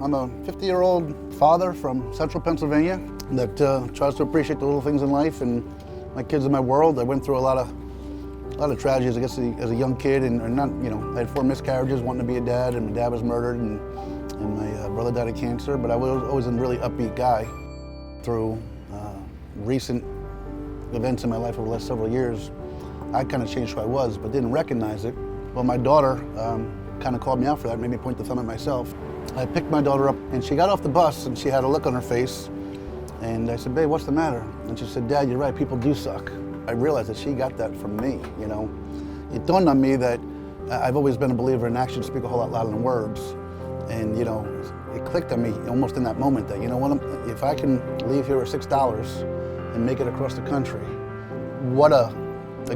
I'm a 50-year-old father from central Pennsylvania that tries to appreciate the little things in life, and my kids are my world. I went through a lot of tragedies, I guess, as a young kid, and not, I had 4 miscarriages, wanting to be a dad, and my dad was murdered, and my brother died of cancer, but I was always a really upbeat guy. Through recent events in my life over the last several years, I kind of changed who I was, but didn't recognize it. Well, my daughter kind of called me out for that, made me point the thumb at myself. I picked my daughter up, and she got off the bus, and she had a look on her face, and I said, "Babe, what's the matter?" And she said, "Dad, you're right, people do suck." I realized that she got that from me, It dawned on me that I've always been a believer in actions speak a whole lot louder than words. And, it clicked on me almost in that moment that, if I can leave here with $6 and make it across the country, what a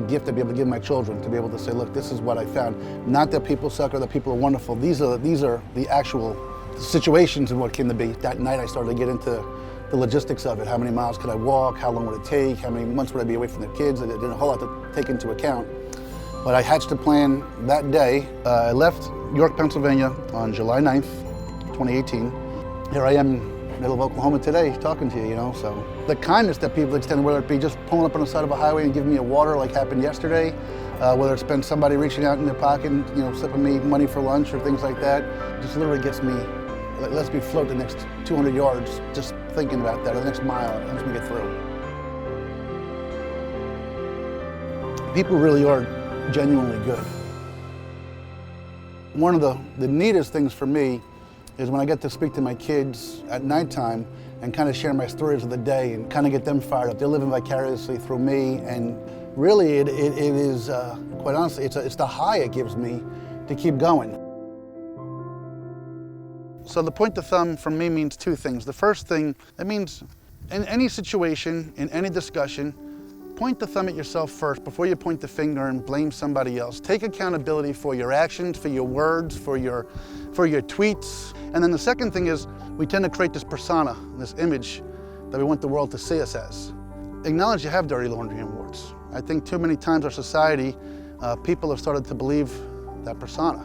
gift to be able to give my children, to be able to say, look, this is what I found. Not that people suck or that people are wonderful. These are the actual situations and what came to be. That night I started to get into the logistics of it. How many miles could I walk? How long would it take? How many months would I be away from the kids? I did a whole lot to take into account. But I hatched a plan that day. I left York, Pennsylvania on July 9th, 2018. Here I am, middle of Oklahoma today, talking to you, so. The kindness that people extend, whether it be just pulling up on the side of a highway and giving me a water like happened yesterday, whether it's been somebody reaching out in their pocket and, slipping me money for lunch or things like that, just literally gets me, lets me float the next 200 yards just thinking about that, or the next mile, it helps me get through. People really are genuinely good. One of the neatest things for me is when I get to speak to my kids at nighttime and kind of share my stories of the day and kind of get them fired up. They're living vicariously through me, and really it is, quite honestly, it's the high it gives me to keep going. So the point the thumb from me means 2 things. The first thing, it means in any situation, in any discussion, point the thumb at yourself first before you point the finger and blame somebody else. Take accountability for your actions, for your words, for your tweets. And then the second thing is we tend to create this persona, this image that we want the world to see us as. Acknowledge you have dirty laundry and warts. I think too many times our society, people have started to believe that persona,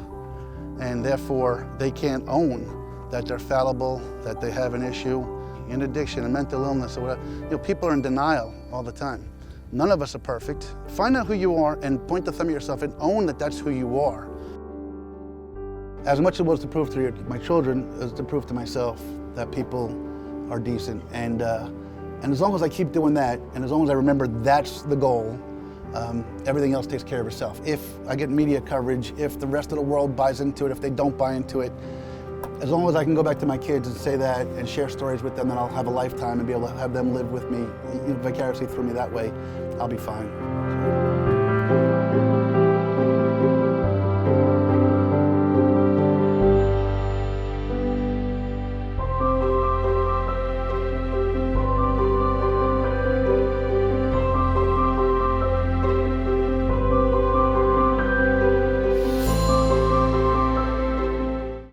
and therefore they can't own that they're fallible, that they have an issue, an addiction, a mental illness, or whatever. People are in denial all the time. None of us are perfect. Find out who you are and point the thumb at yourself and own that that's who you are. As much as it was to prove to my children as to prove to myself that people are decent. And as long as I keep doing that, and as long as I remember that's the goal, everything else takes care of itself. If I get media coverage, if the rest of the world buys into it, if they don't buy into it, as long as I can go back to my kids and say that and share stories with them, then I'll have a lifetime and be able to have them live with me, vicariously through me that way, I'll be fine.